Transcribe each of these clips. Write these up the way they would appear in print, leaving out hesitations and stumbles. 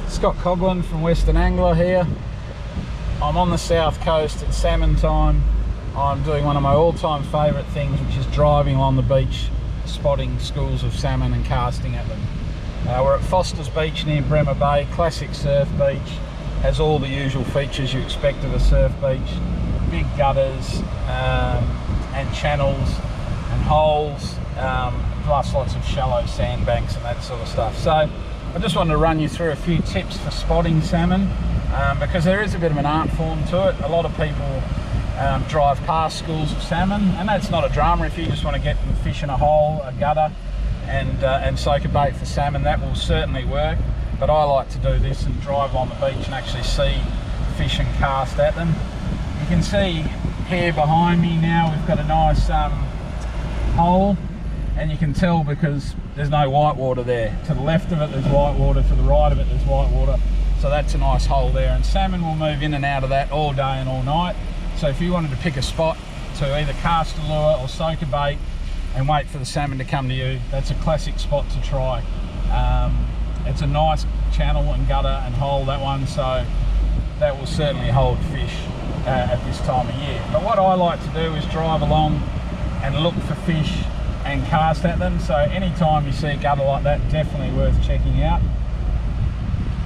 Scott Coughlin from Western Angler here. I'm on the south coast at salmon time. I'm doing one of my all-time favourite things, which is driving along the beach, spotting schools of salmon and casting at them. We're at Foster's Beach near Bremer Bay, classic surf beach. Has all the usual features you expect of a surf beach. Big gutters and channels and holes, plus lots of shallow sandbanks and that sort of stuff. So I just wanted to run you through a few tips for spotting salmon, because there is a bit of an art form to it. A lot of people drive past schools of salmon, and that's not a drama. If you just want to get the fish in a hole, a gutter, and soak a bait for salmon, that will certainly work. But I like to do this and drive on the beach and actually see fish and cast at them. You can see here behind me now we've got a nice hole, and you can tell because there's no white water there. To the left of it there's white water, to the right of it there's white water, so that's a nice hole there, and salmon will move in and out of that all day and all night. So if you wanted to pick a spot to either cast a lure or soak a bait and wait for the salmon to come to you, that's a classic spot to try. It's a nice channel and gutter and hole, that one, so that will certainly hold fish at this time of year. But what I like to do is drive along and look for fish and cast at them. So anytime you see a gutter like that, definitely worth checking out.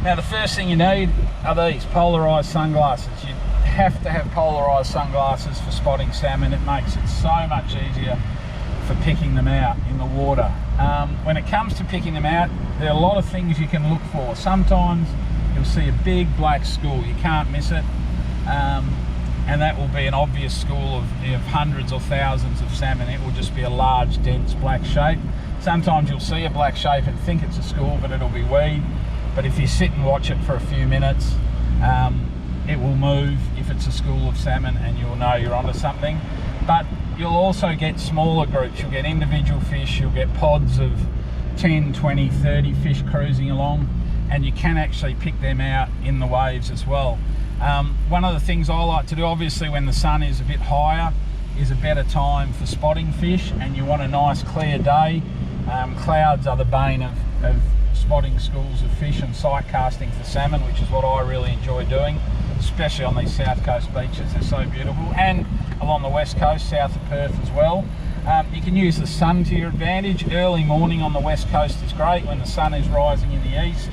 Now the first thing you need are these polarized sunglasses. You have to have polarized sunglasses for spotting salmon. It makes it so much easier for picking them out in the water. When it comes to picking them out, there are a lot of things you can look for. Sometimes you'll see a big black school, you can't miss it, and that will be an obvious school of hundreds or thousands of salmon. It will just be a large, dense black shape. Sometimes you'll see a black shape and think it's a school, but it'll be weed. But if you sit and watch it for a few minutes, it will move if it's a school of salmon, and you'll know you're onto something. But you'll also get smaller groups. You'll get individual fish, you'll get pods of 10, 20, 30 fish cruising along, and you can actually pick them out in the waves as well. One of the things I like to do, obviously when the sun is a bit higher, is a better time for spotting fish, and you want a nice clear day. Clouds are the bane of spotting schools of fish and sight casting for salmon, which is what I really enjoy doing, especially on these south coast beaches. They're so beautiful, and along the west coast, south of Perth as well. You can use the sun to your advantage. Early morning on the west coast is great when the sun is rising in the east.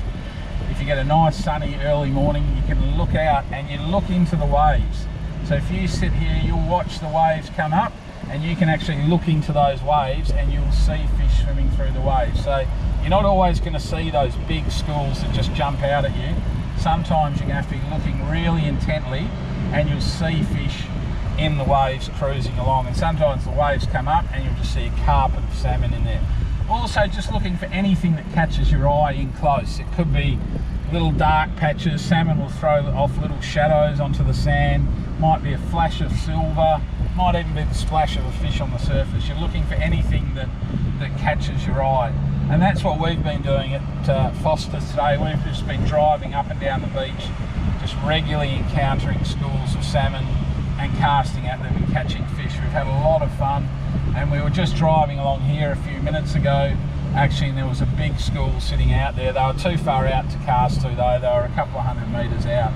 If you get a nice sunny early morning, you can look out and you look into the waves. So if you sit here, you'll watch the waves come up, and you can actually look into those waves and you'll see fish swimming through the waves. So you're not always going to see those big schools that just jump out at you. Sometimes you're going to have to be looking really intently, and you'll see fish in the waves cruising along, and sometimes the waves come up and you'll just see a carpet of salmon in there. Also, just looking for anything that catches your eye in close. It could be little dark patches. Salmon will throw off little shadows onto the sand. Might be a flash of silver, might even be the splash of a fish on the surface. You're looking for anything that catches your eye, and that's what we've been doing at Foster's today. We've just been driving up and down the beach, just regularly encountering schools of salmon and casting at them and catching fish. We've had a lot of fun, and we were just driving along here a few minutes ago actually, and there was a big school sitting out there. They were too far out to cast to though. They were a couple of 100 metres out.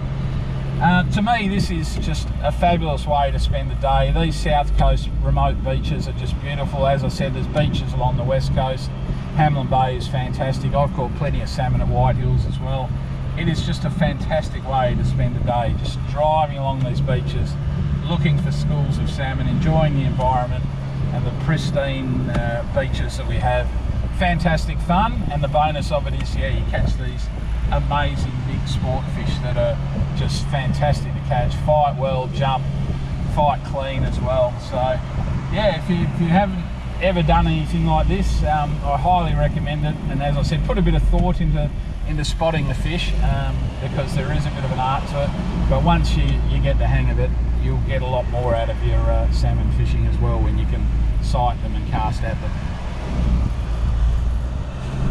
To me, this is just a fabulous way to spend the day. These south coast remote beaches are just beautiful. As I said, there's beaches along the west coast. Hamlin Bay is fantastic. I've caught plenty of salmon at White Hills as well. It is just a fantastic way to spend the day, just driving along these beaches, looking for schools of salmon, enjoying the environment and the pristine beaches that we have. Fantastic fun, and the bonus of it is, yeah, you catch these amazing big sport fish that are just fantastic to catch, fight well, jump, fight clean as well. So yeah, if you haven't ever done anything like this, I highly recommend it. And as I said, put a bit of thought into spotting the fish, because there is a bit of an art to it, but once you get the hang of it, you'll get a lot more out of your salmon fishing as well when you can sight them and cast at them.